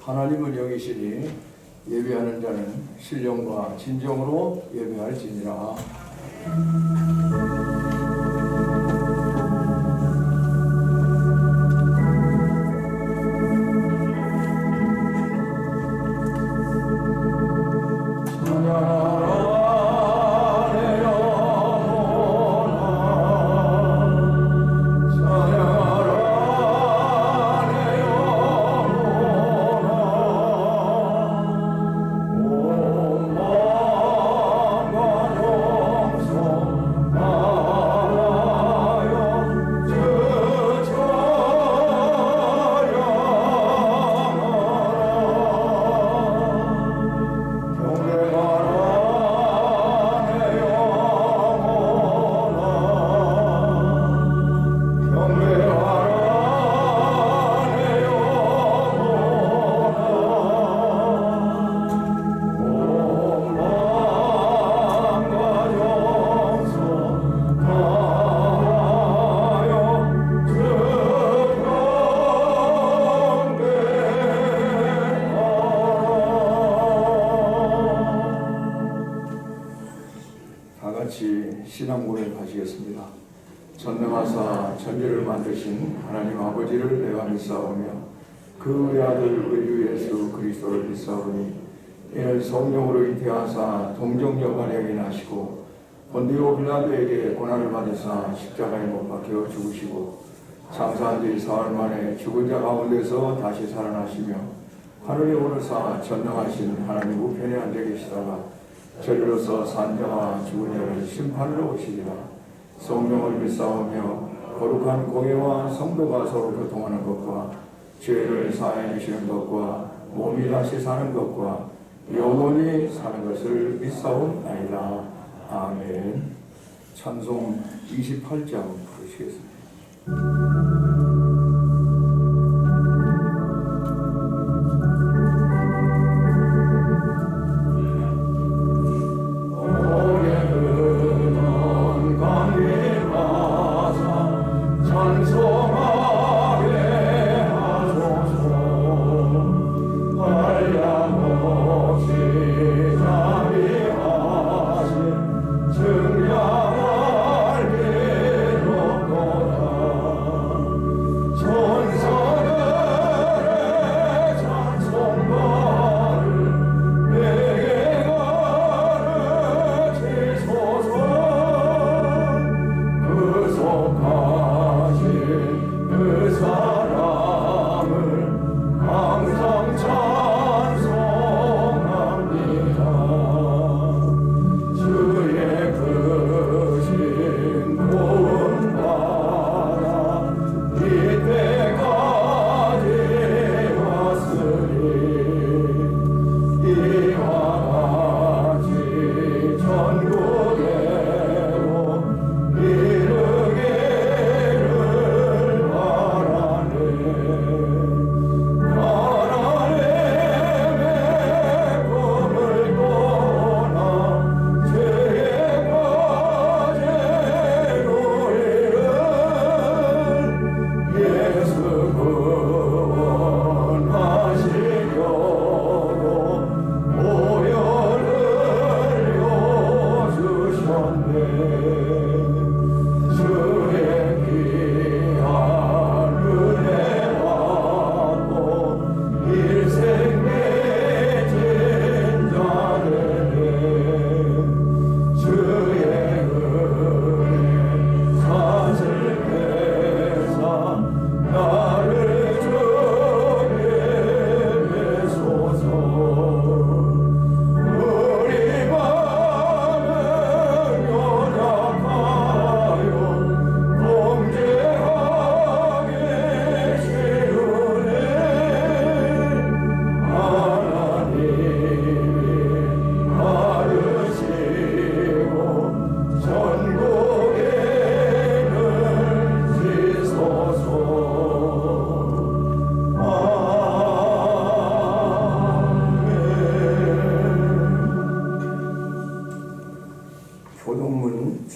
하나님을 여기시니 예배하는 자는 신령과 진정으로 예배할지니라. 신앙고를 하시겠습니다. 전능하사 천지를 만드신 하나님 아버지를 내가 믿사오며 그 외아들 우리 주 예수 그리스도를 믿사오니 이는 성령으로 잉태하사 동정녀 마리아에게 나시고 본디오 빌라도에게 고난을 받으사 십자가에 못 박혀 죽으시고 장사한 지 사흘 만에 죽은 자 가운데서 다시 살아나시며 하늘에 오르사 전능하신 하나님 우편에 앉아 계시다가 저리로서 산자와 죽은 자를 심판으로 오시리라. 성령을 믿사오며 거룩한 공예와 성도가 서로 교통하는 것과 죄를 사해 주시는 것과 몸이 다시 사는 것과 영원히 사는 것을 믿사옵나이다. 아멘. 찬송 28장 부르시겠습니다.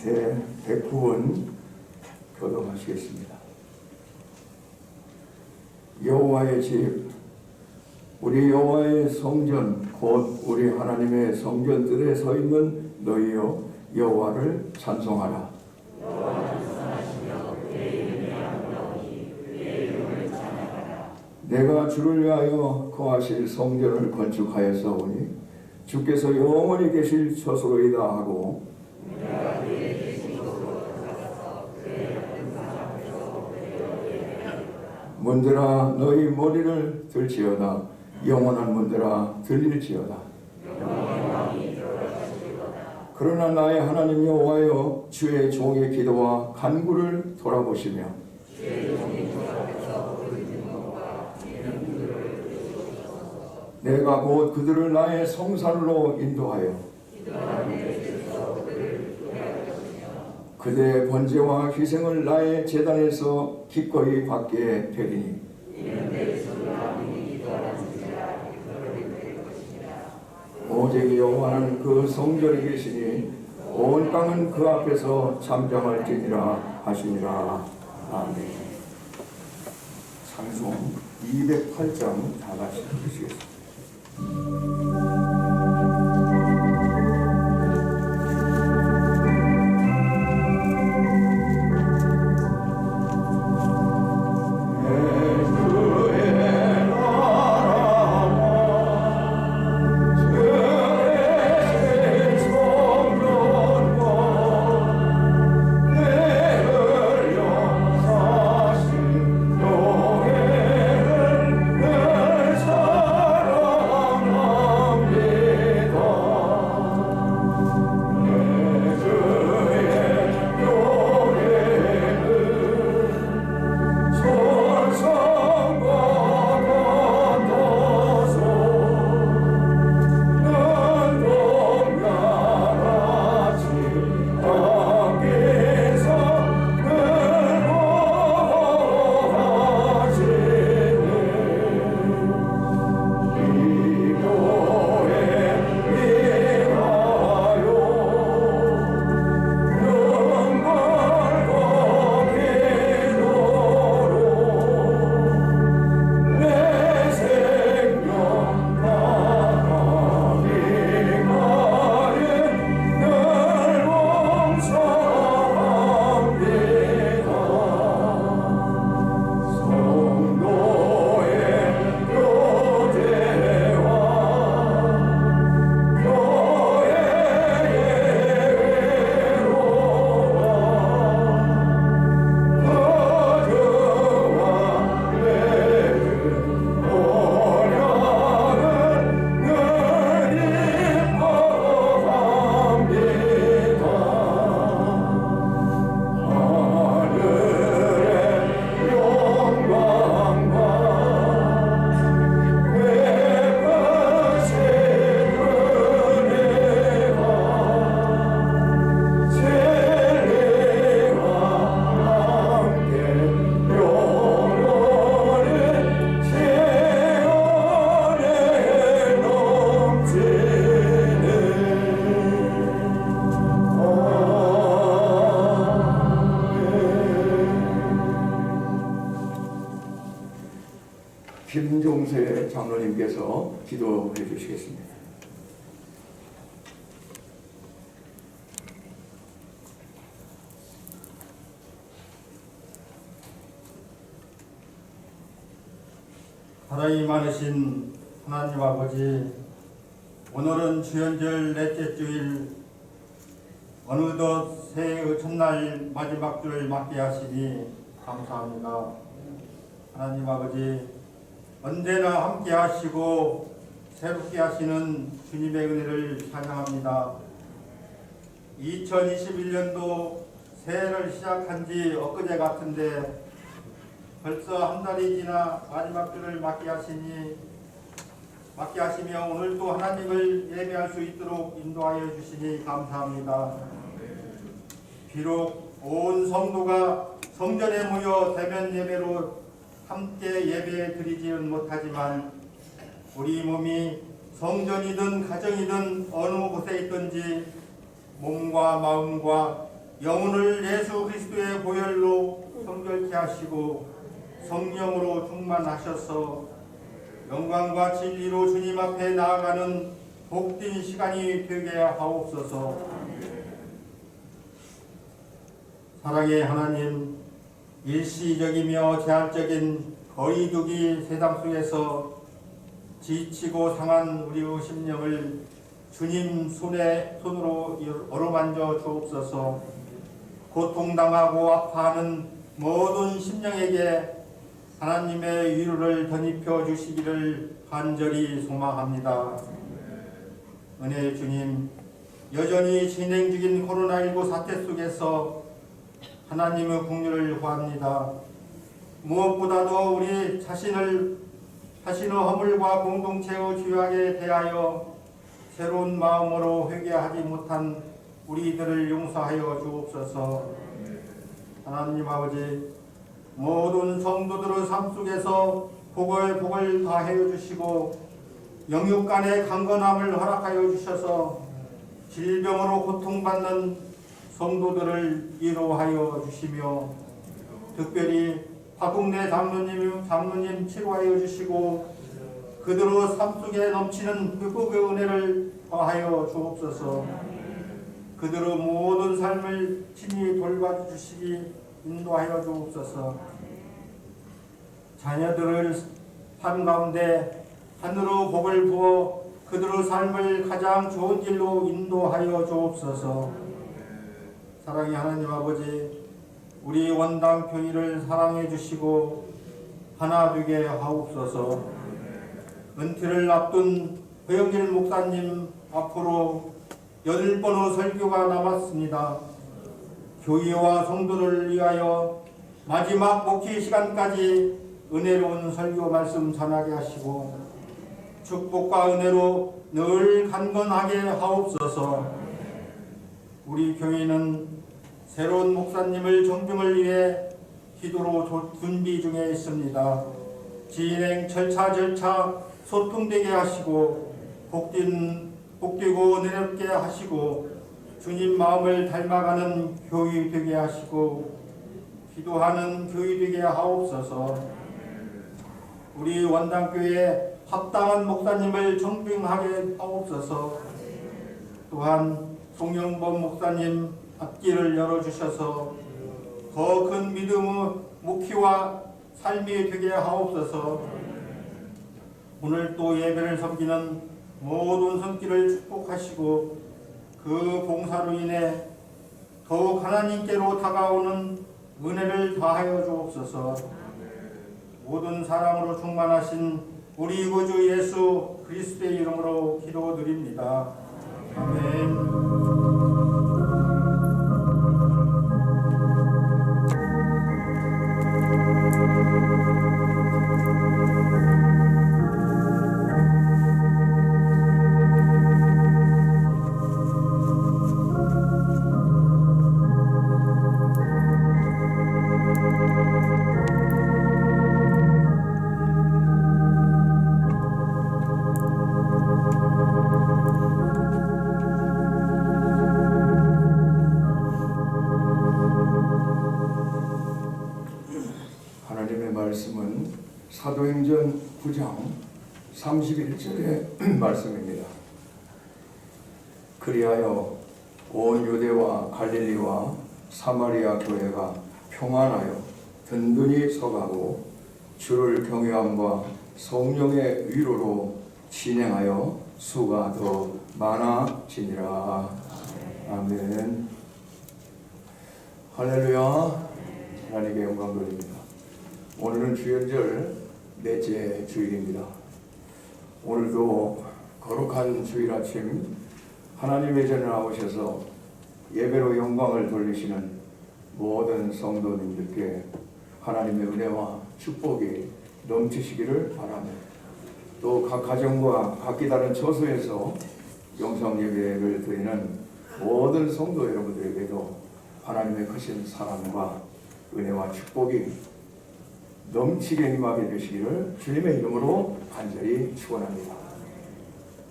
제109원 교독하시겠습니다. 여호와의 집 우리 여호와의 성전 곧 우리 하나님의 성전들에 서 있는 너희여 여호와를 찬송하라. 내가 주를 위하여 거하실 성전을 건축하였사오니 주께서 영원히 계실 처소로이다 하고 문들아 너희 머리를 들지어다. 영원한 문들아 들릴지어다. 그러나 나의 하나님 여호와여 주의 종의 기도와 간구를 돌아보시며 내가 곧 그들을 나의 성산으로 인도하여 그대의 번제와 희생을 나의 제단에서 기꺼이 받게 되리니 오직 여호와는 그 성전에 계시니 온 땅은 그 앞에서 잠잠할지니라 하시니라. 아멘. 찬송 208장 다 같이 부르시겠습니다. 김종세 장로님께서 기도해 주시겠습니다. 사랑이 많으신 하나님 아버지, 오늘은 주연절 넷째 주일, 어느덧 새해의 첫날 마지막 주를 맞게 하시니 감사합니다. 하나님 아버지, 언제나 함께 하시고 새롭게 하시는 주님의 은혜를 찬양합니다. 2021년도 새해를 시작한 지 엊그제 같은데 벌써 한 달이 지나 마지막 주를 맞게 하시며 오늘도 하나님을 예배할 수 있도록 인도하여 주시니 감사합니다. 비록 온 성도가 성전에 모여 대면 예배로 함께 예배 드리지는 못하지만 우리 몸이 성전이든 가정이든 어느 곳에 있든지 몸과 마음과 영혼을 예수 그리스도의 보혈로 성결케 하시고 성령으로 충만하셔서 영광과 진리로 주님 앞에 나아가는 복된 시간이 되게 하옵소서. 사랑의 하나님, 일시적이며 제한적인 거리두기 세상 속에서 지치고 상한 우리의 심령을 주님 손으로 어루만져 주옵소서. 고통당하고 아파하는 모든 심령에게 하나님의 위로를 덧입혀 주시기를 간절히 소망합니다. 은혜의 주님, 여전히 진행 중인 코로나19 사태 속에서 하나님의 긍휼을 구합니다. 무엇보다도 우리 자신의 허물과 공동체의 죄악에 대하여 새로운 마음으로 회개하지 못한 우리들을 용서하여 주옵소서. 하나님 아버지, 모든 성도들의 삶 속에서 복을 다하여 주시고 영육 간의 강건함을 허락하여 주셔서 질병으로 고통받는 성도들을 위로하여 주시며 특별히 화국내 장로님 치료하여 주시고 그들의 삶 속에 넘치는 극복의 은혜를 더하여 주옵소서. 그들의 모든 삶을 친히 돌봐주시기 인도하여 주옵소서. 자녀들을 삶 가운데 하늘의 복을 부어 그들의 삶을 가장 좋은 길로 인도하여 주옵소서. 사랑의 하나님 아버지, 우리 원당교회를 사랑해 주시고 하나 되게 하옵소서. 은퇴를 앞둔 허영길 목사님 앞으로 8번의 설교가 남았습니다. 교회와 성도를 위하여 마지막 목회 시간까지 은혜로운 설교 말씀 전하게 하시고 축복과 은혜로 늘 강건하게 하옵소서. 우리 교회는 새로운 목사님을 정중을 위해 기도로 준비 중에 있습니다. 진행 절차 소통되게 하시고 복되고 은혜롭게 하시고 주님 마음을 닮아가는 교회 되게 하시고 기도하는 교회 되게 하옵소서. 우리 원당교회에 합당한 목사님을 정빙하게 하옵소서. 또한 송영범 목사님 앞길을 열어주셔서 더 큰 믿음의 목회와 삶이 되게 하옵소서. 오늘 또 예배를 섬기는 모든 손길을 축복하시고 그 봉사로 인해 더욱 하나님께로 다가오는 은혜를 더하여 주옵소서. 모든 사랑으로 충만하신 우리 구주 예수 그리스도의 이름으로 기도드립니다. 아멘. 하나님의 말씀은 사도행전 9장 31절의 말씀입니다. 그리하여 온 유대와 갈릴리와 사마리아 교회가 평안하여 든든히 서가고 주를 경외함과 성령의 위로로 진행하여 수가 더 많아지니라. 아멘. 할렐루야. 하나님께 영광 돌립니다. 오늘은 주연절 넷째 주일입니다. 오늘도 거룩한 주일 아침 하나님의 전에 나오셔서 예배로 영광을 돌리시는 모든 성도님들께 하나님의 은혜와 축복이 넘치시기를 바라며 또 각 가정과 각기 다른 처소에서 영성 예배를 드리는 모든 성도 여러분들에게도 하나님의 크신 사랑과 은혜와 축복이 넘치게 임하게 되시기를 주님의 이름으로 간절히 축원합니다.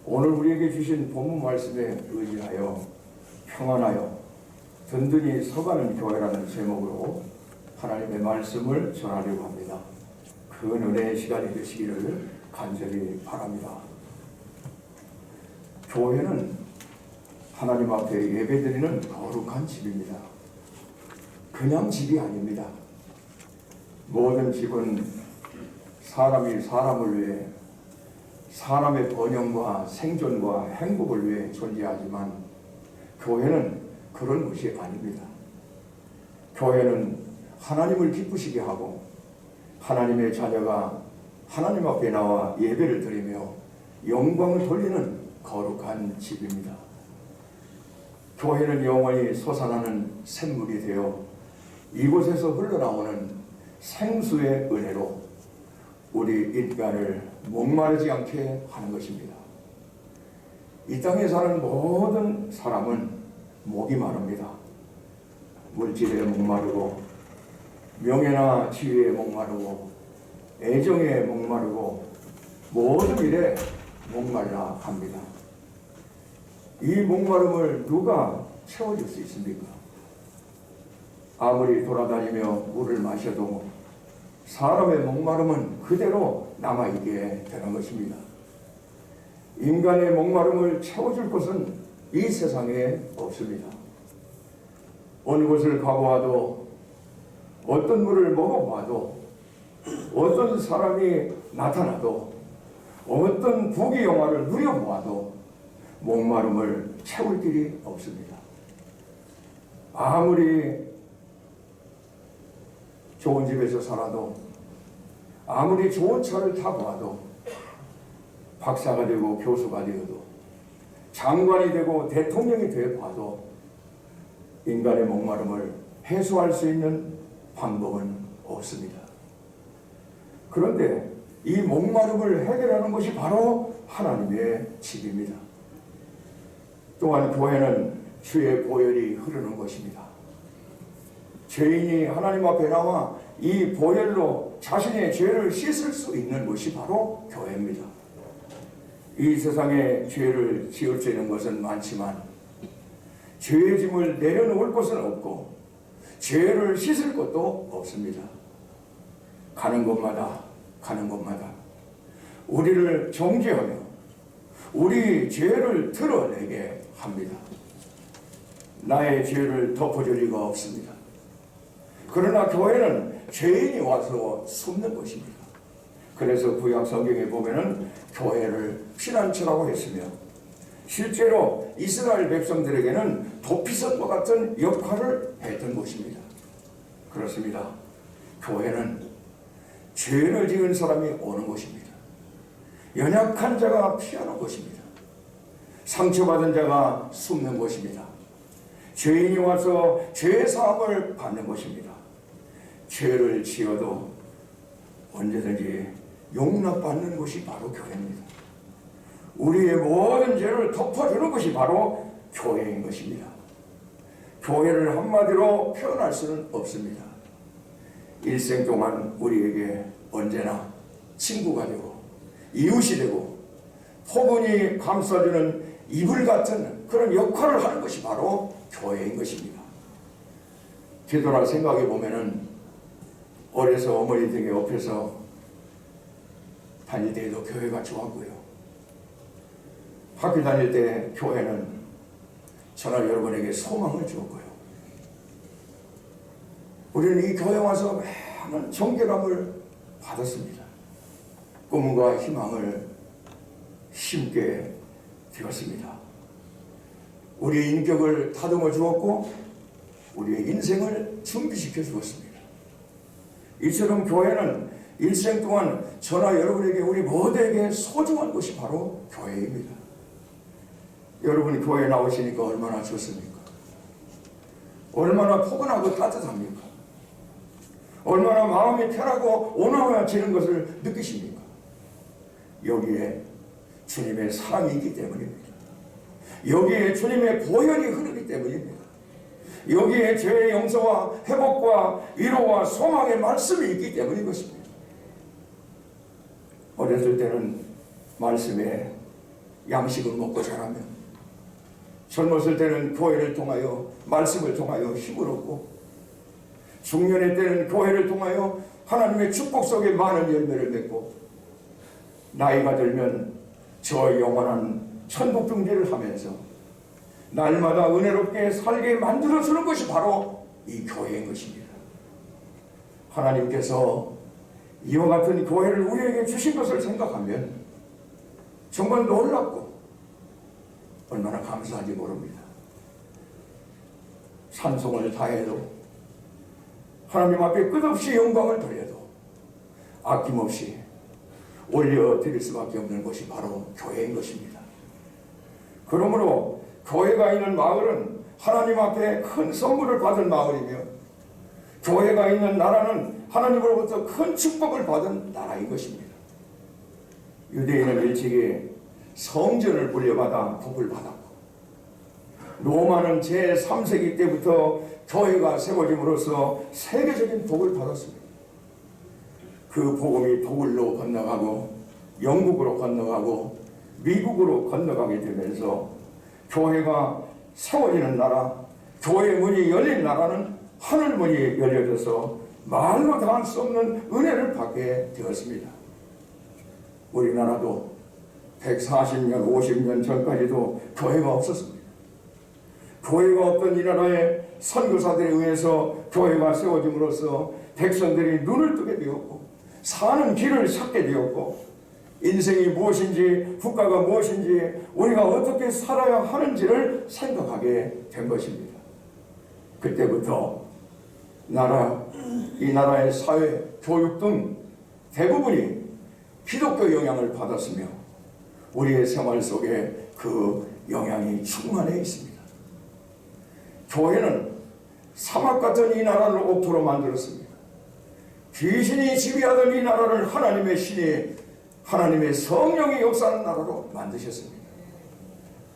오늘 우리에게 주신 본문 말씀에 의지하여 평안하여 든든히 서가는 교회라는 제목으로 하나님의 말씀을 전하려고 합니다. 그 은혜의 시간이 되시기를 간절히 바랍니다. 교회는 하나님 앞에 예배드리는 거룩한 집입니다. 그냥 집이 아닙니다. 모든 집은 사람이 사람을 위해, 사람의 번영과 생존과 행복을 위해 존재하지만 교회는 그런 것이 아닙니다. 교회는 하나님을 기쁘시게 하고 하나님의 자녀가 하나님 앞에 나와 예배를 드리며 영광을 돌리는 거룩한 집입니다. 교회는 영원히 솟아나는 샘물이 되어 이곳에서 흘러나오는 생수의 은혜로 우리 인간을 목마르지 않게 하는 것입니다. 이 땅에 사는 모든 사람은 목이 마릅니다. 물질에 목마르고 명예나 지위에 목마르고 애정에 목마르고 모든 일에 목말라 합니다. 이 목마름을 누가 채워줄 수 있습니까? 아무리 돌아다니며 물을 마셔도 사람의 목마름은 그대로 남아있게 되는 것입니다. 인간의 목마름을 채워줄 곳은 이 세상에 없습니다. 어느 곳을 가보아도, 어떤 물을 먹어봐도, 어떤 사람이 나타나도, 어떤 부귀영화를 누려보아도 목마름을 채울 길이 없습니다. 아무리 좋은 집에서 살아도, 아무리 좋은 차를 타보아도, 박사가 되고 교수가 되어도, 장관이 되고 대통령이 되어봐도 인간의 목마름을 해소할 수 있는 방법은 없습니다. 그런데 이 목마름을 해결하는 것이 바로 하나님의 집입니다. 또한 교회는 주의 보혈이 흐르는 것입니다. 죄인이 하나님 앞에 나와 이 보혈로 자신의 죄를 씻을 수 있는 것이 바로 교회입니다. 이 세상에 죄를 지을 수 있는 것은 많지만 죄의 짐을 내려놓을 곳은 없고 죄를 씻을 곳도 없습니다. 가는 곳마다 우리를 정죄하며 우리 죄를 드러내게 합니다. 나의 죄를 덮어줄 리가 없습니다. 그러나 교회는 죄인이 와서 숨는 것입니다. 그래서 구약 성경에 보면은 교회를 피난처라고 했으며 실제로 이스라엘 백성들에게는 도피성과 같은 역할을 했던 곳입니다. 그렇습니다. 교회는 죄를 지은 사람이 오는 곳입니다. 연약한 자가 피하는 곳입니다. 상처받은 자가 숨는 곳입니다. 죄인이 와서 죄 사함을 받는 곳입니다. 죄를 지어도 언제든지 용납받는 곳이 바로 교회입니다. 우리의 모든 죄를 덮어주는 것이 바로 교회인 것입니다. 교회를 한마디로 표현할 수는 없습니다. 일생 동안 우리에게 언제나 친구가 되고 이웃이 되고 포근히 감싸주는 이불 같은 그런 역할을 하는 것이 바로 교회인 것입니다. 뒤돌아 생각해 보면은 어려서 어머니 등에 업혀서 다닐 때에도 교회가 좋았고요. 학교 다닐 때 교회는 저나 여러분에게 소망을 주었고요. 우리는 이 교회 와서 많은 정결함을 받았습니다. 꿈과 희망을 심게 되었습니다. 우리의 인격을 다듬어 주었고 우리의 인생을 준비시켜 주었습니다. 이처럼 교회는 일생 동안 저나 여러분에게 우리 모두에게 소중한 것이 바로 교회입니다. 여러분이 교회에 나오시니까 얼마나 좋습니까? 얼마나 포근하고 따뜻합니까? 얼마나 마음이 편하고 온화해지는 것을 느끼십니까? 여기에 주님의 사랑이 있기 때문입니다. 여기에 주님의 보혈이 흐르기 때문입니다. 여기에 죄의 용서와 회복과 위로와 소망의 말씀이 있기 때문인 것입니다. 어렸을 때는 말씀에 양식을 먹고 자라며 젊었을 때는 교회를 통하여 말씀을 통하여 힘을 얻고 중년의 때는 교회를 통하여 하나님의 축복 속에 많은 열매를 맺고 나이가 들면 저 영원한 천국 등재를 하면서 날마다 은혜롭게 살게 만들어주는 것이 바로 이 교회인 것입니다. 하나님께서 이와 같은 교회를 우리에게 주신 것을 생각하면 정말 놀랍고 얼마나 감사한지 모릅니다. 찬송을 다해도 하나님 앞에 끝없이 영광을 돌려도 아낌없이 올려드릴 수밖에 없는 것이 바로 교회인 것입니다. 그러므로 교회가 있는 마을은 하나님 앞에 큰 선물을 받은 마을이며 교회가 있는 나라는 하나님으로부터 큰 축복을 받은 나라인 것입니다. 유대인은 일찍이 성전을 물려받아 복을 받았고 로마는 제3세기 때부터 교회가 세워짐으로써 세계적인 복을 받았습니다. 그 복음이 독일로 건너가고 영국으로 건너가고 미국으로 건너가게 되면서 교회가 세워지는 나라, 교회 문이 열린 나라는 하늘 문이 열려져서 말로 다 할 수 없는 은혜를 받게 되었습니다. 우리나라도 140년, 50년 전까지도 교회가 없었습니다. 교회가 없던 이 나라에 선교사들에 의해서 교회가 세워짐으로써 백성들이 눈을 뜨게 되었고 사는 길을 찾게 되었고 인생이 무엇인지 국가가 무엇인지 우리가 어떻게 살아야 하는지를 생각하게 된 것입니다. 그때부터 이 나라의 사회, 교육 등 대부분이 기독교 영향을 받았으며 우리의 생활 속에 그 영향이 충만해 있습니다. 교회는 사막 같은 이 나라를 옥토로 만들었습니다. 귀신이 지배하던 이 나라를 하나님의 신이 하나님의 성령이 역사하는 나라로 만드셨습니다.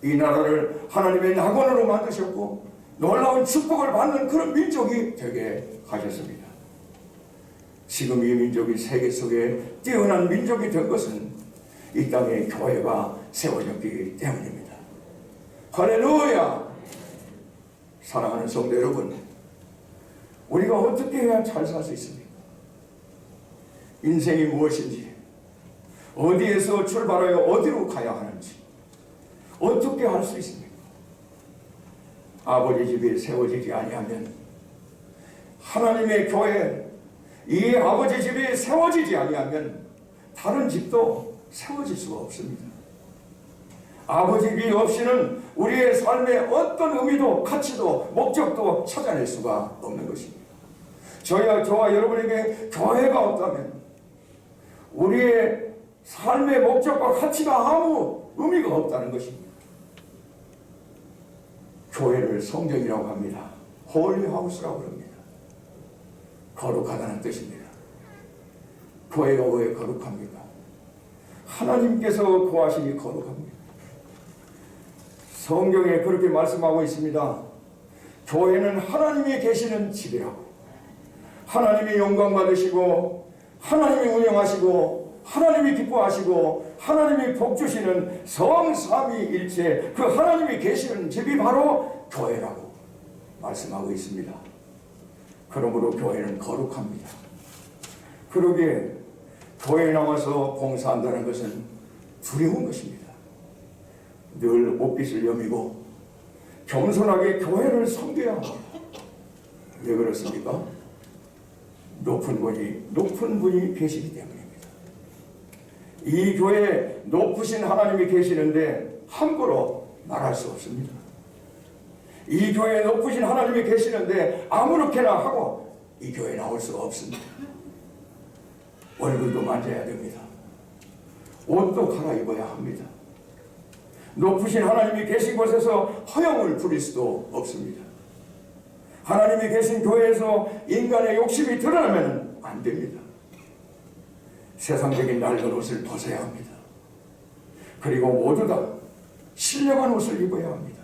이 나라를 하나님의 낙원으로 만드셨고 놀라운 축복을 받는 그런 민족이 되게 하셨습니다. 지금 이 민족이 세계 속에 뛰어난 민족이 된 것은 이 땅에 교회가 세워졌기 때문입니다. 할렐루야! 사랑하는 성도 여러분, 우리가 어떻게 해야 잘 살 수 있습니까? 인생이 무엇인지, 어디에서 출발하여 어디로 가야 하는지 어떻게 할 수 있습니까? 아버지 집이 세워지지 아니하면 하나님의 교회, 이 아버지 집이 세워지지 아니하면 다른 집도 세워질 수가 없습니다. 아버지 집 없이는 우리의 삶에 어떤 의미도 가치도 목적도 찾아낼 수가 없는 것입니다. 저와 여러분에게 교회가 없다면 우리의 삶의 목적과 가치가 아무 의미가 없다는 것입니다. 교회를 성전이라고 합니다. 홀리하우스라고 합니다. 거룩하다는 뜻입니다. 교회가 왜 거룩합니까? 하나님께서 거하시니 거룩합니다. 성경에 그렇게 말씀하고 있습니다. 교회는 하나님이 계시는 집이라고. 하나님이 영광 받으시고 하나님이 운영하시고 하나님이 기뻐하시고 하나님이 복 주시는 성삼위일체 그 하나님이 계시는 집이 바로 교회라고 말씀하고 있습니다. 그러므로 교회는 거룩합니다. 그러기에 교회에 나와서 봉사한다는 것은 두려운 것입니다. 늘 옷깃을 여미고 겸손하게 교회를 섬겨야 합니다. 왜 그렇습니까? 높은 분이 계시기 때문입니다. 이 교회에 높으신 하나님이 계시는데 함부로 말할 수 없습니다. 이 교회에 높으신 하나님이 계시는데 아무렇게나 하고 이 교회에 나올 수가 없습니다. 얼굴도 만져야 됩니다. 옷도 갈아입어야 합니다. 높으신 하나님이 계신 곳에서 허영을 부릴 수도 없습니다. 하나님이 계신 교회에서 인간의 욕심이 드러나면 안 됩니다. 세상적인 낡은 옷을 벗어야 합니다. 그리고 모두 다 신령한 옷을 입어야 합니다.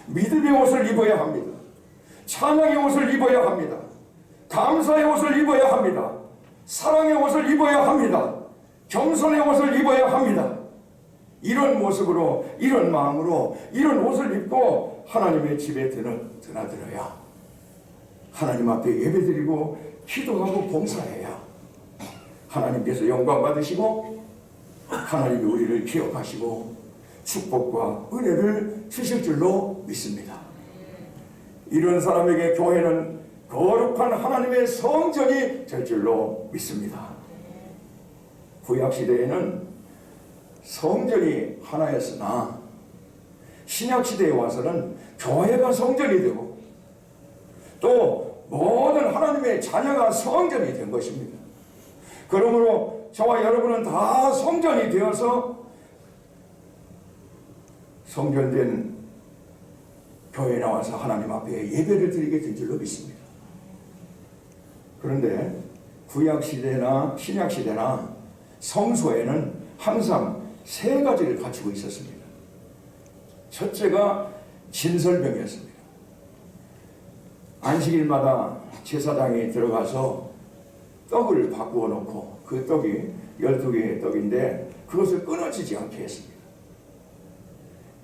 믿음의 옷을 입어야 합니다. 찬양의 옷을 입어야 합니다. 감사의 옷을 입어야 합니다. 사랑의 옷을 입어야 합니다. 겸손의 옷을 입어야 합니다. 이런 모습으로, 이런 마음으로, 이런 옷을 입고 하나님의 집에 드나들어야 하나님 앞에 예배드리고 기도하고 봉사해야 하나님께서 영광 받으시고 하나님이 우리를 기억하시고 축복과 은혜를 주실 줄로 믿습니다. 이런 사람에게 교회는 거룩한 하나님의 성전이 될 줄로 믿습니다. 구약시대에는 성전이 하나였으나 신약시대에 와서는 교회가 성전이 되고 또 모든 하나님의 자녀가 성전이 된 것입니다. 그러므로 저와 여러분은 다 성전이 되어서 성전된 교회에 나와서 하나님 앞에 예배를 드리게 된 줄로 믿습니다. 그런데 구약시대나 신약시대나 성소에는 항상 세 가지를 갖추고 있었습니다. 첫째가 진설병이었습니다. 안식일마다 제사장이 들어가서 떡을 바꾸어 놓고 그 떡이 12개의 떡인데 그것을 끊어지지 않게 했습니다.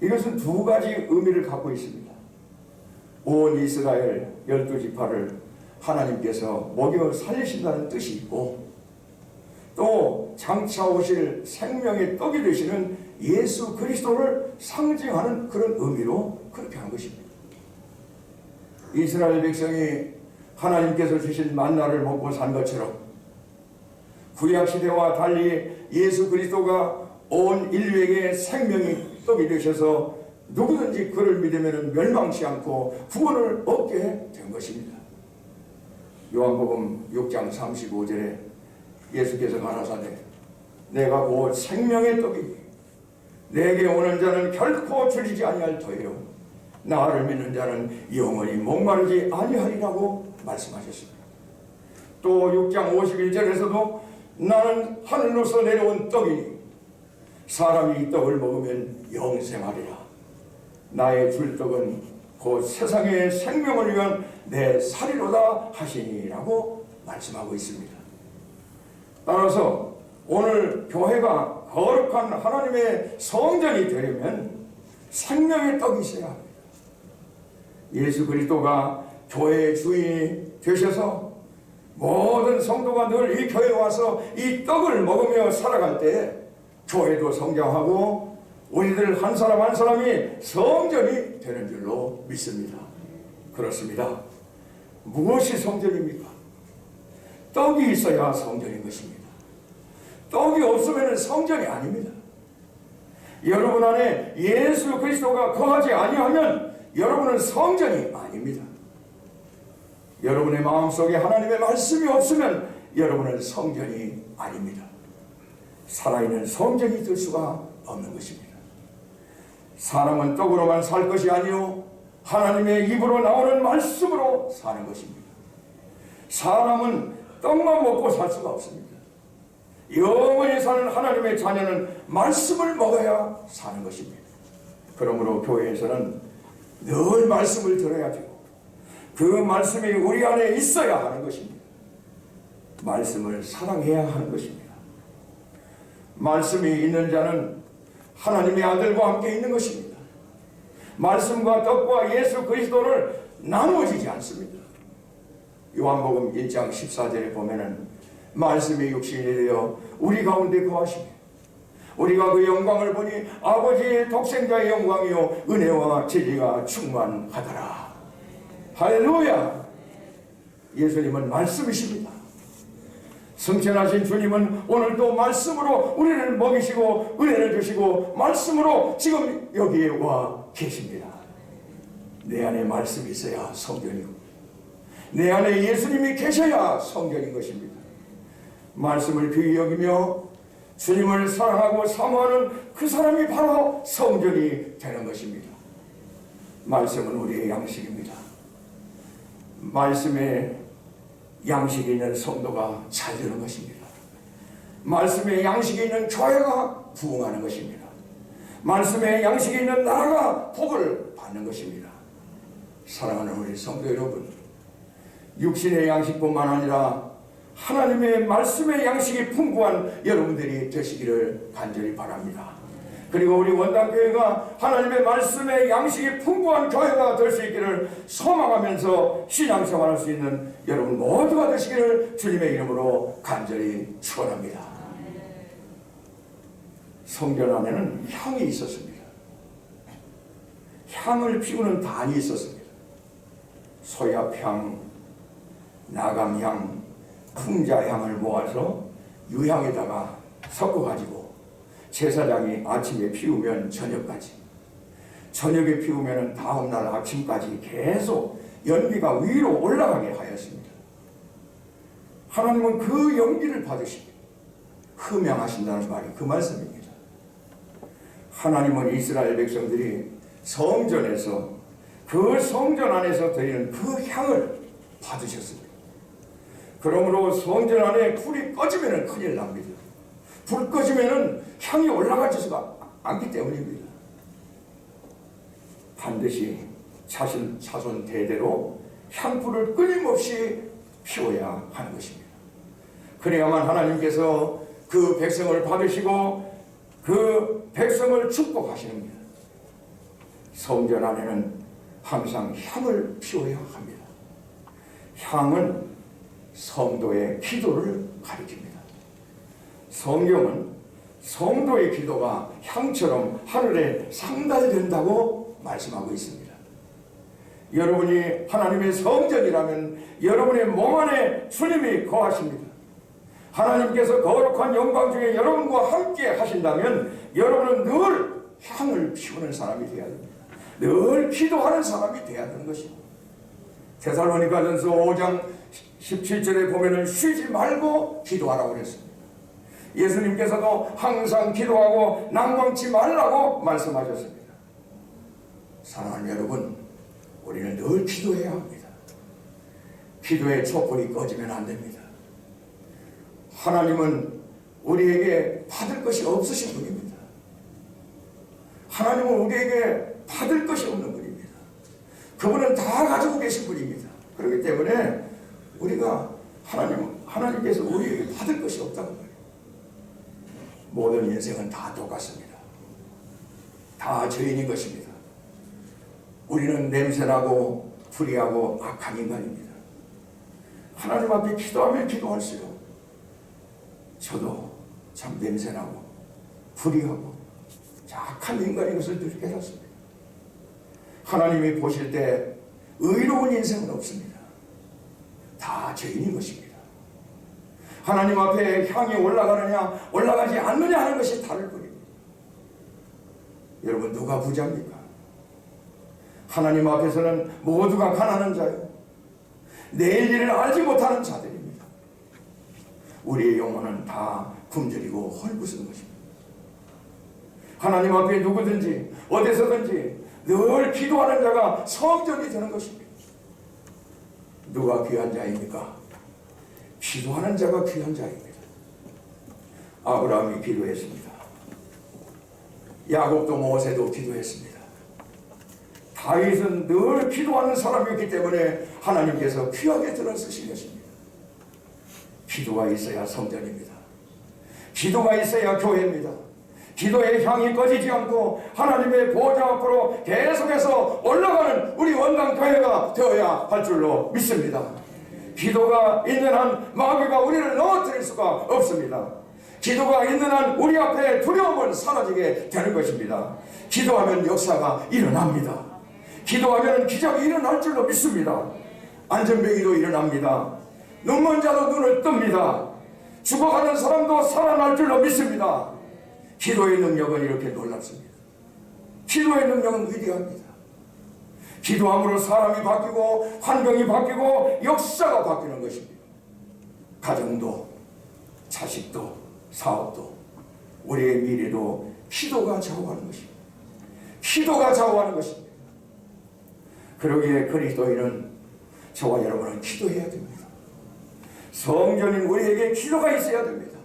이것은 두 가지 의미를 갖고 있습니다. 온 이스라엘 12지파를 하나님께서 먹여 살리신다는 뜻이 있고 또 장차 오실 생명의 떡이 되시는 예수 그리스도를 상징하는 그런 의미로 그렇게 한 것입니다. 이스라엘 백성이 하나님께서 주신 만나를 먹고 산 것처럼 구약시대와 달리 예수 그리스도가 온 인류에게 생명의 떡이 되셔서 누구든지 그를 믿으면 멸망치 않고 구원을 얻게 된 것입니다. 요한복음 6장 35절에 예수께서 가라사대 내가 곧 생명의 떡이니 내게 오는 자는 결코 줄이지 아니할 터예요 나를 믿는 자는 영원히 목마르지 아니하리라고 말씀하셨습니다. 또 6장 51절에서도 나는 하늘로서 내려온 떡이니 사람이 이 떡을 먹으면 영생하리라. 나의 줄 떡은 곧 세상의 생명을 위한 내 살이로다 하시니라고 말씀하고 있습니다. 따라서 오늘 교회가 거룩한 하나님의 성전이 되려면 생명의 떡이 있어야 합니다. 예수 그리스도가 교회의 주인이 되셔서 모든 성도가 늘 이 교회에 와서 이 떡을 먹으며 살아갈 때 교회도 성장하고 우리들 한 사람 한 사람이 성전이 되는 줄로 믿습니다. 그렇습니다. 무엇이 성전입니까? 떡이 있어야 성전인 것입니다. 떡이 없으면 성전이 아닙니다. 여러분 안에 예수 그리스도가 거하지 아니하면 여러분은 성전이 아닙니다. 여러분의 마음속에 하나님의 말씀이 없으면 여러분은 성전이 아닙니다. 살아있는 성전이 될 수가 없는 것입니다. 사람은 떡으로만 살 것이 아니요 하나님의 입으로 나오는 말씀으로 사는 것입니다. 사람은 떡만 먹고 살 수가 없습니다. 영원히 사는 하나님의 자녀는 말씀을 먹어야 사는 것입니다. 그러므로 교회에서는 늘 말씀을 들어야 되고 그 말씀이 우리 안에 있어야 하는 것입니다. 말씀을 사랑해야 하는 것입니다. 말씀이 있는 자는 하나님의 아들과 함께 있는 것입니다. 말씀과 떡과 예수 그리스도를 나누어지지 않습니다. 요한복음 1장 14절에 보면은 말씀이 육신이 되어 우리 가운데 거하시며 우리가 그 영광을 보니 아버지의 독생자의 영광이요 은혜와 진리가 충만하더라. 할렐루야. 예수님은 말씀이십니다. 승천하신 주님은 오늘도 말씀으로 우리를 먹이시고 은혜를 주시고 말씀으로 지금 여기에 와 계십니다. 내 안에 말씀이 있어야 성전이고 내 안에 예수님이 계셔야 성전인 것입니다. 말씀을 귀히 여기며 주님을 사랑하고 사모하는 그 사람이 바로 성전이 되는 것입니다. 말씀은 우리의 양식입니다. 말씀에 양식이 있는 성도가 잘 되는 것입니다. 말씀에 양식이 있는 교회가 부흥하는 것입니다. 말씀에 양식이 있는 나라가 복을 받는 것입니다. 사랑하는 우리 성도 여러분, 육신의 양식뿐만 아니라 하나님의 말씀의 양식이 풍부한 여러분들이 되시기를 간절히 바랍니다. 그리고 우리 원당교회가 하나님의 말씀의 양식이 풍부한 교회가 될 수 있기를 소망하면서 신앙생활할 수 있는 여러분 모두가 되시기를 주님의 이름으로 간절히 축원합니다. 성전 안에는 향이 있었습니다. 향을 피우는 단이 있었습니다. 소약향, 나감향, 풍자향을 모아서 유향에다가 섞어가지고 제사장이 아침에 피우면 저녁까지, 저녁에 피우면 다음날 아침까지 계속 연기가 위로 올라가게 하였습니다. 하나님은 그 연기를 받으시고 흠양하신다는 말이 그 말씀입니다. 하나님은 이스라엘 백성들이 성전에서, 그 성전 안에서 드리는 그 향을 받으셨습니다. 그러므로 성전 안에 불이 꺼지면 큰일 납니다. 불 꺼지면 향이 올라가지가 않기 때문입니다. 반드시 자손 대대로 향불을 끊임없이 피워야 하는 것입니다. 그래야만 하나님께서 그 백성을 받으시고 그 백성을 축복하시는 겁니다. 성전 안에는 항상 향을 피워야 합니다. 향은 성도의 기도를 가리킵니다. 성경은 성도의 기도가 향처럼 하늘에 상달된다고 말씀하고 있습니다. 여러분이 하나님의 성전이라면 여러분의 몸 안에 주님이 거하십니다. 하나님께서 거룩한 영광 중에 여러분과 함께 하신다면 여러분은 늘 향을 피우는 사람이 되어야 됩니다. 늘 기도하는 사람이 되어야 하는 것입니다. 데살로니가전서 5장 17절에 보면은 쉬지 말고 기도하라고 그랬습니다. 예수님께서도 항상 기도하고 낭망치 말라고 말씀하셨습니다. 사랑하는 여러분, 우리는 늘 기도해야 합니다. 기도의 촛불이 꺼지면 안 됩니다. 하나님은 우리에게 받을 것이 없으신 분입니다. 하나님은 우리에게 받을 것이 없는 분입니다. 그분은 다 가지고 계신 분입니다. 그렇기 때문에 우리가 하나님께서 우리에게 받을 것이 없다고 말해요. 모든 인생은 다 똑같습니다. 다 죄인인 것입니다. 우리는 냄새나고 불의하고 악한 인간입니다. 하나님 앞에 기도하면 기도할수록 저도 참 냄새나고 불의하고 악한 인간인 것을 늘 깨닫습니다. 하나님이 보실 때 의로운 인생은 없습니다. 다 죄인인 것입니다. 하나님 앞에 향이 올라가느냐 올라가지 않느냐 하는 것이 다를 뿐입니다. 여러분, 누가 부자입니까? 하나님 앞에서는 모두가 가난한 자요, 내일 일을 알지 못하는 자들입니다. 우리의 영혼은 다 굶주리고 헐벗은 것입니다. 하나님 앞에 누구든지 어디서든지 늘 기도하는 자가 성전이 되는 것입니다. 누가 귀한 자입니까? 기도하는 자가 귀한 자입니다. 아브라함이 기도했습니다. 야곱도 모세도 기도했습니다. 다윗은 늘 기도하는 사람이었기 때문에 하나님께서 귀하게 들어쓰신 것입니다. 기도가 있어야 성전입니다. 기도가 있어야 교회입니다. 기도의 향이 꺼지지 않고 하나님의 보좌 앞으로 계속해서 올라가는 우리 원당교회가 되어야 할 줄로 믿습니다. 기도가 있는 한 마귀가 우리를 넘어뜨릴 수가 없습니다. 기도가 있는 한 우리 앞에 두려움은 사라지게 되는 것입니다. 기도하면 역사가 일어납니다. 기도하면 기적이 일어날 줄로 믿습니다. 안전병이도 일어납니다. 눈먼 자도 눈을 뜹니다. 죽어가는 사람도 살아날 줄로 믿습니다. 기도의 능력은 이렇게 놀랍습니다. 기도의 능력은 위대합니다. 기도함으로 사람이 바뀌고 환경이 바뀌고 역사가 바뀌는 것입니다. 가정도, 자식도, 사업도, 우리의 미래도 기도가 좌우하는 것입니다. 기도가 좌우하는 것입니다. 그러기에 그리스도인은, 저와 여러분은 기도해야 됩니다. 성전인 우리에게 기도가 있어야 됩니다.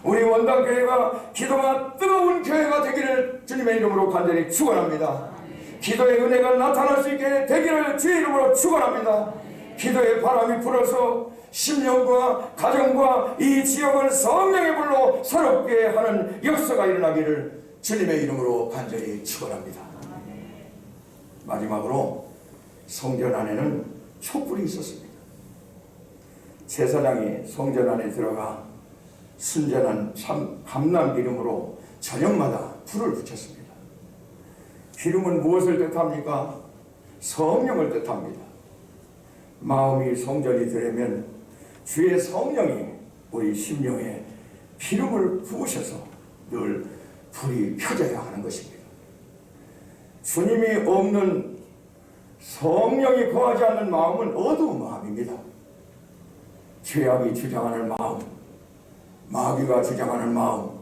우리 원당교회가 기도가 뜨거운 교회가 되기를 주님의 이름으로 간절히 축원합니다. 기도의 은혜가 나타날 수 있게 되기를 주의 이름으로 축원합니다. 기도의 바람이 불어서 심령과 가정과 이 지역을 성령의 불로 새롭게 하는 역사가 일어나기를 주님의 이름으로 간절히 축원합니다. 마지막으로 성전 안에는 촛불이 있었습니다. 제사장이 성전 안에 들어가 순전한 참 감람 기름으로 저녁마다 불을 붙였습니다. 기름은 무엇을 뜻합니까? 성령을 뜻합니다. 마음이 성전이 되려면 주의 성령이 우리 심령에 기름을 부으셔서 늘 불이 켜져야 하는 것입니다. 주님이 없는, 성령이 거하지 않는 마음은 어두운 마음입니다. 죄악이 주장하는 마음, 마귀가 주장하는 마음,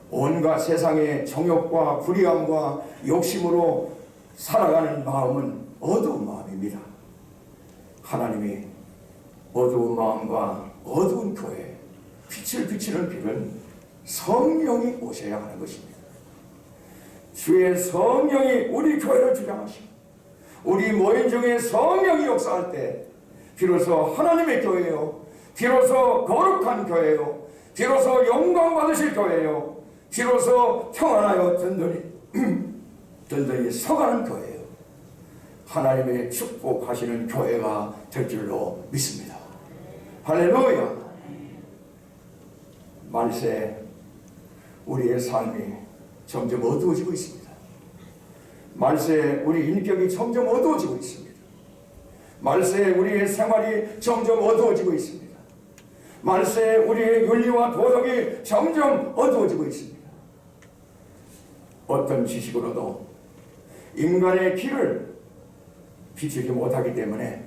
온갖 세상의 정욕과 불의함과 욕심으로 살아가는 마음은 어두운 마음입니다. 하나님이 어두운 마음과 어두운 교회에 빛을 비치는 길은 성령이 오셔야 하는 것입니다. 주의 성령이 우리 교회를 주장하시고 우리 모임 중에 성령이 역사할 때 비로소 하나님의 교회요, 비로소 거룩한 교회요, 비로소 영광 받으실 교회요, 비로소 평안하여 든든히 서가는 교회요, 하나님의 축복하시는 교회가 될 줄로 믿습니다. 할렐루야. 말세 우리의 삶이 점점 어두워지고 있습니다. 말세 우리 인격이 점점 어두워지고 있습니다. 말세 우리의 생활이 점점 어두워지고 있습니다. 말세 우리의 윤리와 도덕이 점점 어두워지고 있습니다. 어떤 지식으로도 인간의 길을 비추지 못하기 때문에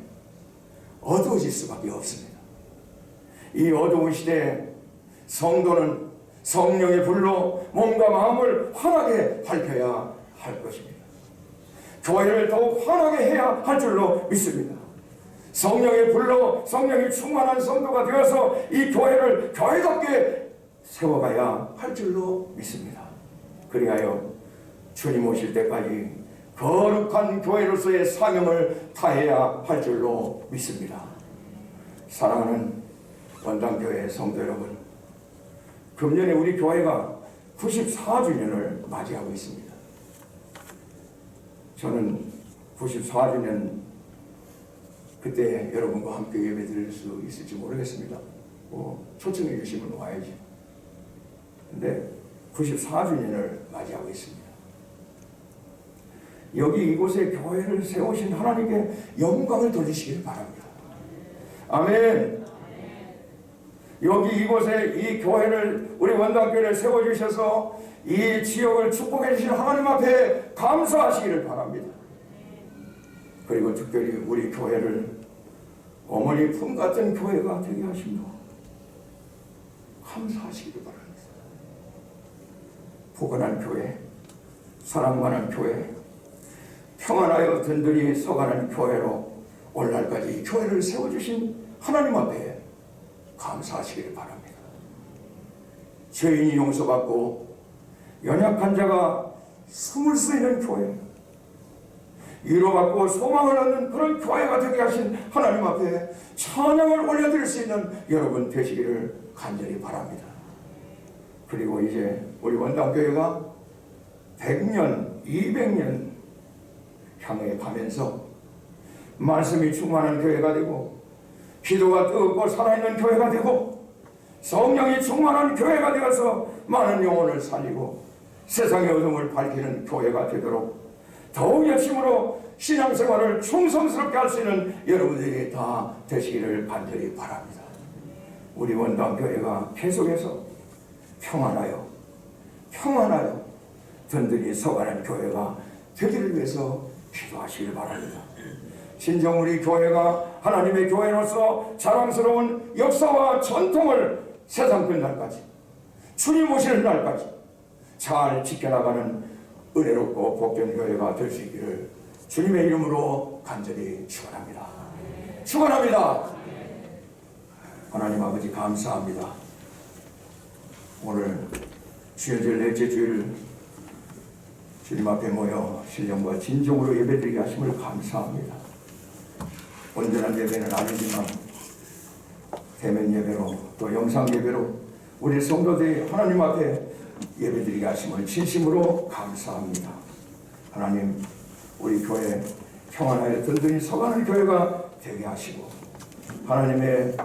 어두워질 수밖에 없습니다. 이 어두운 시대에 성도는 성령의 불로 몸과 마음을 환하게 밝혀야 할 것입니다. 교회를 더욱 환하게 해야 할 줄로 믿습니다. 성령의 불로 성령이 충만한 성도가 되어서 이 교회를 교회답게 세워가야 할 줄로 믿습니다. 그리하여 주님 오실 때까지 거룩한 교회로서의 사명을 다해야 할 줄로 믿습니다. 사랑하는 원당교회 성도 여러분, 금년에 우리 교회가 94주년을 맞이하고 있습니다. 저는 94주년 그때 여러분과 함께 예배 드릴 수 있을지 모르겠습니다. 초청해 주시면 와야지. 근데 94주년을 맞이하고 있습니다. 여기 이곳에 교회를 세우신 하나님께 영광을 돌리시길 바랍니다. 아멘. 여기 이곳에 이 교회를, 우리 원당교회를 세워주셔서 이 지역을 축복해 주신 하나님 앞에 감사하시기를 바랍니다. 그리고 특별히 우리 교회를 어머니 품 같은 교회가 되게 하심도 감사하시기를 바랍니다. 포근한 교회, 사랑만한 교회, 평안하여 든든히 서가는 교회로 오늘날까지 이 교회를 세워주신 하나님 앞에 감사하시기를 바랍니다. 죄인이 용서받고 연약한 자가 숨을 수 있는 교회, 위로받고 소망을 얻는 그런 교회가 되게 하신 하나님 앞에 찬양을 올려드릴 수 있는 여러분 되시기를 간절히 바랍니다. 그리고 이제 우리 원당교회가 100년, 200년 향해 가면서 말씀이 충만한 교회가 되고 기도가 뜨겁고 살아있는 교회가 되고 성령이 충만한 교회가 되어서 많은 영혼을 살리고 세상의 어둠을 밝히는 교회가 되도록 더욱 열심으로 신앙생활을 충성스럽게 할 수 있는 여러분들이 다 되시기를 간절히 바랍니다. 우리 원당교회가 계속해서 평안하여 든든히 서가는 교회가 되기를 위해서 기도하시길 바랍니다. 진정 우리 교회가 하나님의 교회로서 자랑스러운 역사와 전통을 세상 끝날까지, 주님 오시는 날까지 잘 지켜나가는 은혜롭고 복된 교회가 될 수 있기를 주님의 이름으로 간절히 축원합니다. 축원합니다. 하나님 아버지 감사합니다. 오늘 주여절 넷째 주일 주님 앞에 모여 신령과 진정으로 예배드리게 하심을 감사합니다. 온전한 예배는 아니지만 대면 예배로 또 영상 예배로 우리 성도들이 하나님 앞에 예배드리게 하심을 진심으로 감사합니다. 하나님, 우리 교회 평안하여 든든히 서가는 교회가 되게 하시고 하나님의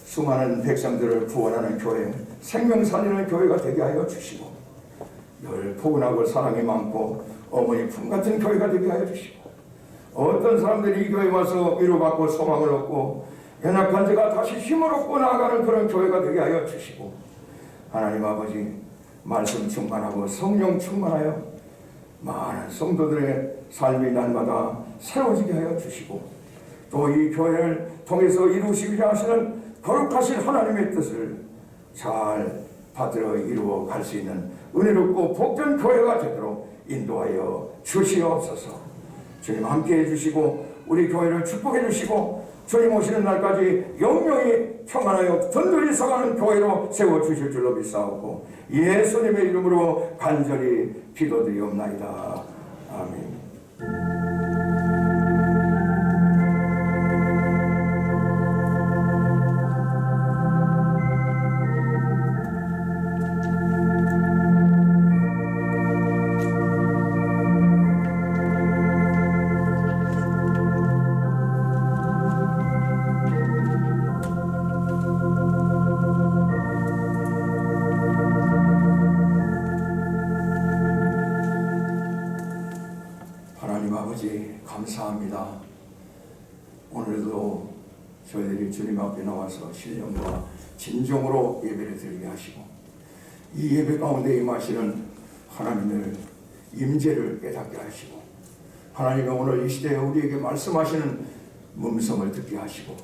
수많은 백성들을 구원하는 교회, 생명 살리는 교회가 되게 하여 주시고 늘 포근하고 사랑이 많고 어머니 품 같은 교회가 되게 하여 주시고, 어떤 사람들이 이 교회에 와서 위로받고 소망을 얻고 연약한 자가 다시 힘을 얻고 나아가는 그런 교회가 되게 하여 주시고, 하나님 아버지 말씀 충만하고 성령 충만하여 많은 성도들의 삶이 날마다 새로워지게 하여 주시고, 또 이 교회를 통해서 이루시고자 하시는 거룩하신 하나님의 뜻을 잘 받들어 이루어 갈 수 있는 은혜롭고 복된 교회가 되도록 인도하여 주시옵소서. 주님 함께해 주시고 우리 교회를 축복해 주시고 주님 오시는 날까지 영영이 평안하여 든든히 서가는 교회로 세워주실 줄로 믿사오고 예수님의 이름으로 간절히 기도드리옵나이다. 아멘. 하나님 아버지 감사합니다. 오늘도 저희들이 주님 앞에 나와서 신령과 진정으로 예배를 드리게 하시고 이 예배 가운데 임하시는 하나님의 임재를 깨닫게 하시고 하나님의 오늘 이 시대에 우리에게 말씀하시는 음성을 듣게 하시고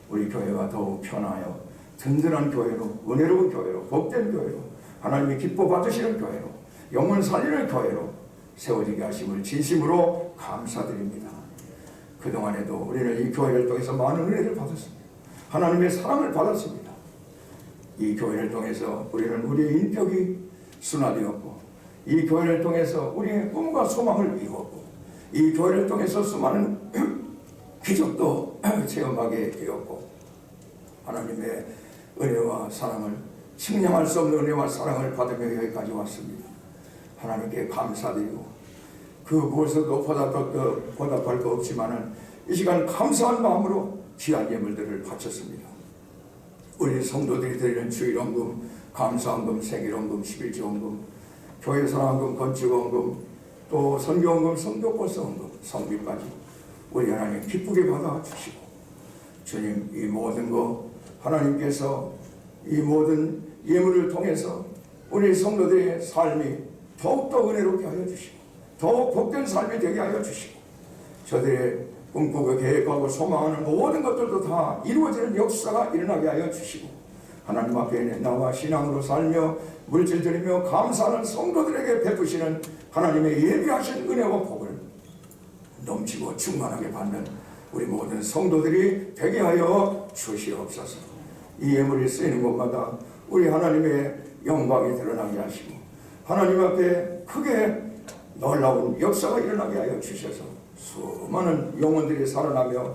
우리 교회가 더욱 편하여 든든한 교회로, 은혜로운 교회로, 복된 교회로, 하나님이 기뻐 받으시는 교회로, 영혼 살리는 교회로 세워지게 하심을 진심으로 감사드립니다. 그동안에도 우리는 이 교회를 통해서 많은 은혜를 받았습니다. 하나님의 사랑을 받았습니다. 이 교회를 통해서 우리는 우리의 인격이 순화되었고 이 교회를 통해서 우리의 꿈과 소망을 이루었고 이 교회를 통해서 수많은 기적도 체험하게 되었고 하나님의 은혜와 사랑을 측량할 수 없는 은혜와 사랑을 받으며 여기까지 왔습니다. 하나님께 감사드리고 그 무엇에도 보답할 거 없지만은 이 시간 감사한 마음으로 귀한 예물들을 바쳤습니다. 우리 성도들이 드리는 주일원금, 감사원금, 생일원금, 11조원금, 교회 사랑원금, 건축원금, 또 선교원금, 성교버스원금, 성비까지 우리 하나님 기쁘게 받아주시고 주님 이 모든 거 하나님께서 이 모든 예물을 통해서 우리 성도들의 삶이 더욱더 은혜롭게 하여 주시고 더욱 복된 삶이 되게 하여 주시고 저들의 꿈꾸고 계획하고 소망하는 모든 것들도 다 이루어지는 역사가 일어나게 하여 주시고 하나님 앞에 나와 신앙으로 살며 물질 드리며 감사하는 성도들에게 베푸시는 하나님의 예비하신 은혜와 복을 넘치고 충만하게 받는 우리 모든 성도들이 되게 하여 주시옵소서. 이 예물이 쓰이는 곳마다 우리 하나님의 영광이 드러나게 하시고 하나님 앞에 크게 놀라운 역사가 일어나게 하여 주셔서 수많은 영혼들이 살아나며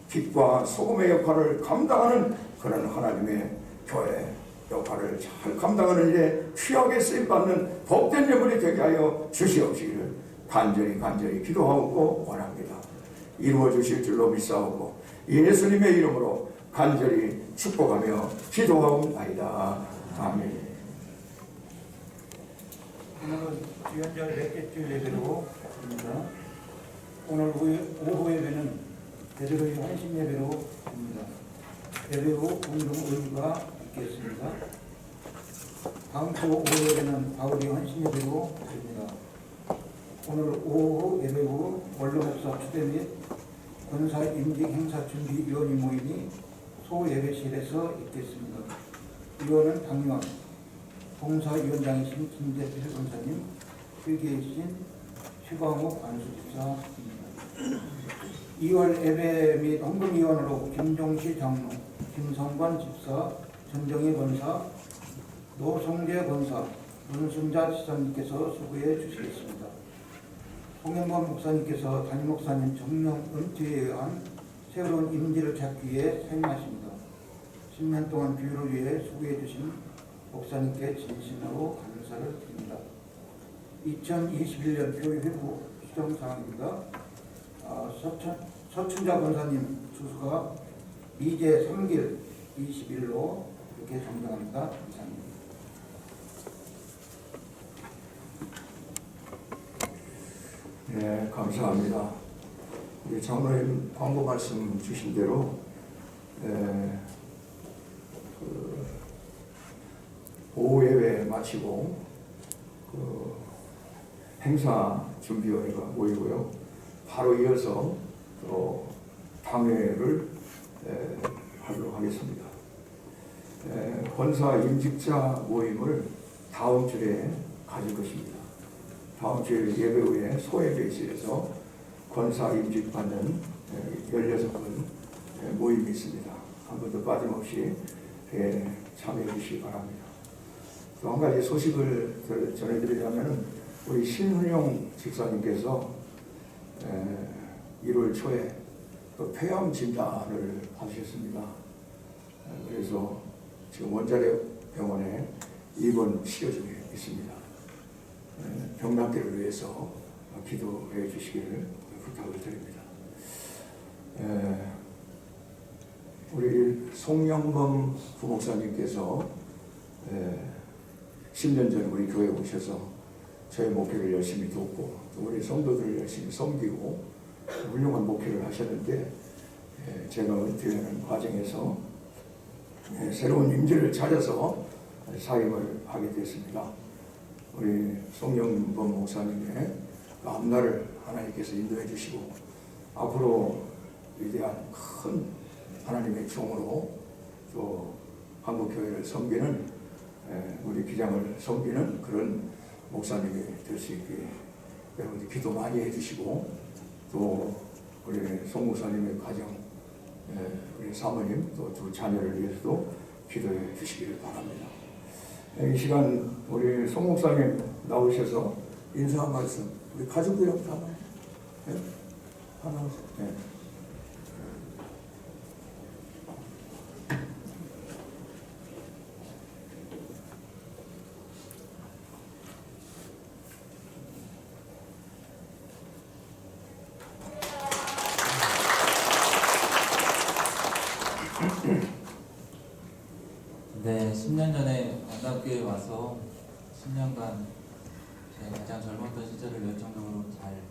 빛과 소금의 역할을 감당하는 그런 하나님의 교회 역할을 잘 감당하는 일에 귀하게 쓰임받는 복된 예물이 되게 하여 주시옵시기를 간절히 기도하고 원합니다. 이루어 주실 줄로 믿사오고 예수님의 이름으로 간절히 축복하며 기도하옵나이다. 아멘. 오늘은 주연절 넷째 주 예배로 드립니다. 오늘 오후 예배는 베드로의 헌신 예배로 드립니다. 예배 후 공동 의가 있겠습니다. 다음 주 오후 예배는 바울의 헌신 예배로 드립니다. 오늘 오후 예배 후 원로 목사 추대 및 권사 임직 행사 준비 위원회 모임이 소 예배실에서 있겠습니다. 위원은 당뇨 봉사위원장이신 김대필 권사님, 회계이신 휴광욱 안수집사입니다. 2월 예배 및 헌금위원으로 김종시 장로, 김성관 집사, 전정희 권사, 노성재 권사, 문순자 지사님께서 수고해 주시겠습니다. 홍영범 목사님께서 담임 목사님 정령 은퇴에 의한 새로운 임지를 찾기 위해 사임하십니다. 10년 동안 교회를 위해 수고해 주신 목사님께 진심으로 감사를 드립니다. 2021년 교회 회부 수정 사항입니다. 서춘자 권사님 주소가 미제 3길 21로 이렇게 정정합니다. 이상입니다. 네, 감사합니다. 우리 장로님 광고 말씀 주신 대로 오후 예배 마치고 행사 준비위원회가 모이고요. 바로 이어서 또 당회를 하도록 하겠습니다. 권사 임직자 모임을 다음 주에 가질 것입니다. 다음 주에 예배 후에 소예배실에서 권사 임직 받는 16분 모임이 있습니다. 한 번도 빠짐없이 참여해 주시기 바랍니다. 또 한 가지 소식을 전해드리자면 우리 신훈용 집사님께서 1월 초에 폐암 진단을 받으셨습니다. 그래서 지금 원자력 병원에 입원 치료 중에 있습니다. 병 낫기를 위해서 기도해 주시기를 부탁을 드립니다. 우리 송영범 부목사님께서 10년 전 우리 교회에 오셔서 저희 목회를 열심히 돕고 또 우리 성도들을 열심히 섬기고 훌륭한 목회를 하셨는데 제가 은퇴하는 과정에서 새로운 임재를 찾아서 사임을 하게 됐습니다. 우리 송영범 목사님의 앞날을 하나님께서 인도해 주시고 앞으로 위대한 큰 하나님의 종으로 또 한국교회를 섬기는 우리 기장을 섬기는 그런 목사님이 될 수 있게 여러분들 기도 많이 해주시고 또 우리 송 목사님의 가정 우리 사모님 또 두 자녀를 위해서도 기도해 주시기를 바랍니다. 이 시간 우리 송 목사님 나오셔서 인사 한 말씀 우리 가족들부터 한번 하나 네, 10년 전에 원담교회에 와서 10년간 제 가장 젊었던 시절을 열정적으로 잘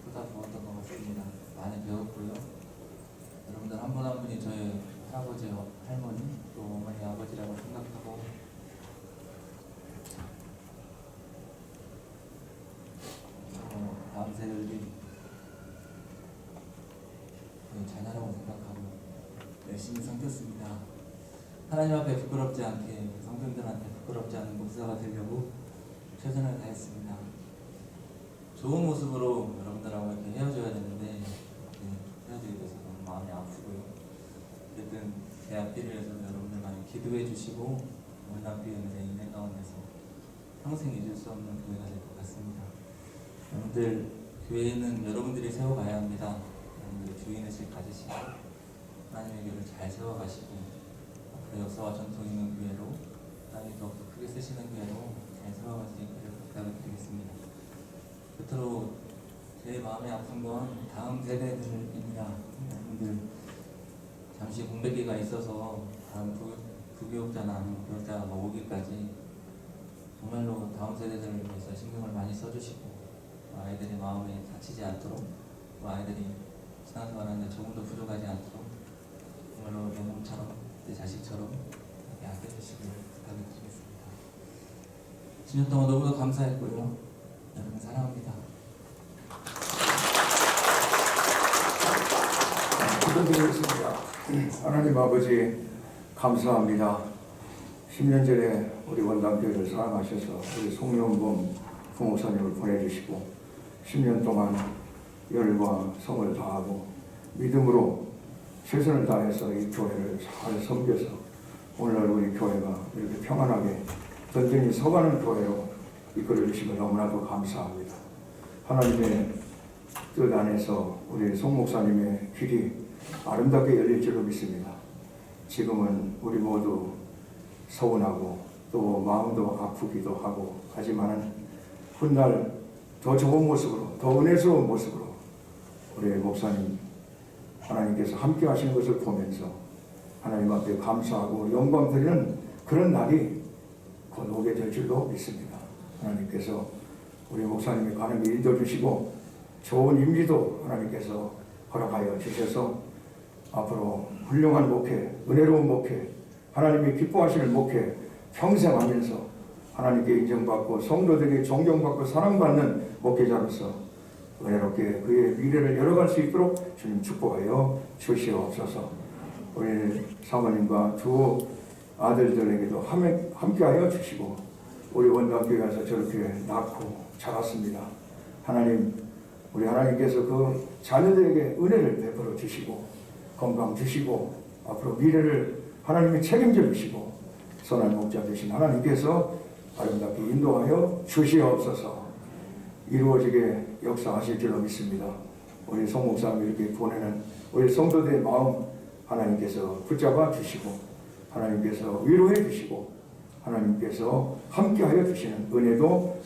쏟아부었던 것 같습니다. 많이 배웠고요. 여러분들 한 분 한 분이 저의 할아버지, 할머니, 또 어머니, 아버지라고 생각하고 다음 세대들이 자녀라고 생각하고 열심히 섬겼습니다. 하나님 앞에 부끄럽지 않게 성도들한테 부끄럽지 않은 목사가 되려고 최선을 다했습니다. 좋은 모습으로 여러분들하고 이렇게 헤어져야 되는데 헤어지게 돼서 너무 마음이 아프고요. 어쨌든 제 앞길을 위해서 여러분들 많이 기도해 주시고 원남교회는 제 인생 가운데서 평생 잊을 수 없는 교회가 될 것 같습니다. 여러분들 교회는 여러분들이 세워가야 합니다. 여러분들이 주인의식 가지시고 하나님의 교회를 잘 세워가시고 역사와 전통이 있는 교회로 하나님이 더욱더 크게 쓰시는 교회로 잘 세워갈 수 있기를 부탁을 드리겠습니다. 끝으로 제 마음이 아픈 건 다음 세대들입니다. 여러분들 잠시 공백기가 있어서 다음 부교육자나 아니면 교육자가 오기까지 정말로 다음 세대들을 위해서 신경을 많이 써주시고 아이들의 마음에 다치지 않도록 또 아이들이 신앙생활하는데 조금 더 부족하지 않도록 정말로 내 몸처럼 내 자식처럼 이렇게 아껴주시길 부탁드리겠습니다. 10년 동안 너무나 감사했고요. 여러분 사랑합니다. 기도드리겠습니다. 하나님 아버지 감사합니다. 10년 전에 우리 원담교회를 사랑하셔서 우리 송영범 부목사님을 보내주시고 10년 동안 열과 성을 다하고 믿음으로 최선을 다해서 이 교회를 잘 섬겨서 오늘날 우리 교회가 이렇게 평안하게 든든히 서가는 교회로 이끌어 주시면 너무나도 감사합니다. 하나님의 뜻 안에서 우리 송 목사님의 길이 아름답게 열릴 줄로 믿습니다. 지금은 우리 모두 서운하고 또 마음도 아프기도 하고 하지만은 훗날 더 좋은 모습으로 더 은혜스러운 모습으로 우리 목사님 하나님께서 함께 하시는 것을 보면서 하나님 앞에 감사하고 영광 드리는 그런 날이 곧 오게 될 줄로 믿습니다. 하나님께서 우리 목사님의 가는 길 인도해 주시고 좋은 임기도 하나님께서 허락하여 주셔서 앞으로 훌륭한 목회, 은혜로운 목회, 하나님이 기뻐하시는 목회 평생 하면서 하나님께 인정받고 성도들이 존경받고 사랑받는 목회자로서 은혜롭게 그의 미래를 열어갈 수 있도록 주님 축복하여 주시옵소서. 우리 사모님과 두 아들들에게도 함께하여 주시고 우리 원당교회 가서 저렇게 낳고 자랐습니다. 하나님, 우리 하나님께서 그 자녀들에게 은혜를 베풀어 주시고 건강 주시고 앞으로 미래를 하나님이 책임져 주시고 선한 목자 되신 하나님께서 아름답게 인도하여 주시옵소서. 이루어지게 역사하실 줄로 믿습니다. 우리 송 목사님 이렇게 보내는 우리 성도들의 마음 하나님께서 붙잡아 주시고 하나님께서 위로해 주시고 하나님께서 함께하여 주시는 은혜도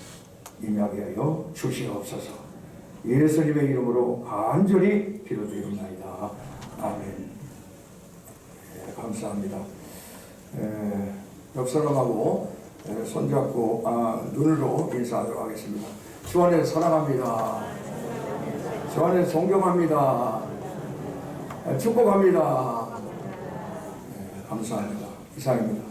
임하게 하여 주시옵소서. 예수님의 이름으로 간절히 기도드립니다. 아멘. 네, 감사합니다. 옆 사람하고 손잡고 눈으로 인사하도록 하겠습니다. 주 안에 사랑합니다. 주 안에 존경합니다. 축복합니다. 감사합니다. 이상입니다.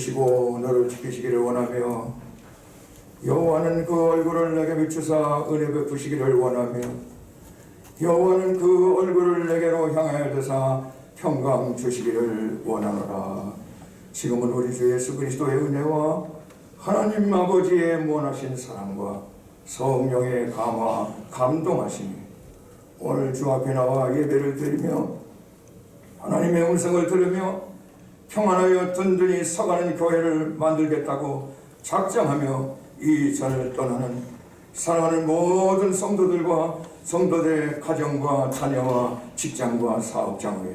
주시고 너를 지키시기를 원하며 여호와는 그 얼굴을 내게 비추사 은혜 베푸시기를 원하며 여호와는 그 얼굴을 내게로 향하여 드사 평강 주시기를 원하노라. 지금은 우리 주 예수 그리스도의 은혜와 하나님 아버지의 무한하신 사랑과 성령의 감화 감동하심이 오늘 주 앞에 나와 예배를 드리며 하나님의 음성을 들으며 평안하여 든든히 서가는 교회를 만들겠다고 작정하며 이 전을 떠나는 사랑하는 모든 성도들과 성도들의 가정과 자녀와 직장과 사업장에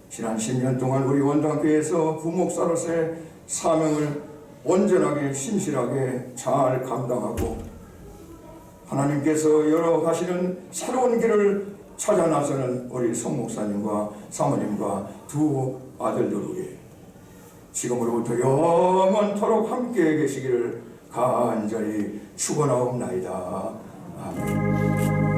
지난 10년 동안 우리 원당교회에서 부목사로서의 사명을 온전하게 신실하게 잘 감당하고 하나님께서 열어가시는 새로운 길을 찾아 나서는 우리 송 목사님과 사모님과 두 아들들 위해 지금으로부터 영원토록 함께 계시기를 간절히 축원하옵나이다. 아멘.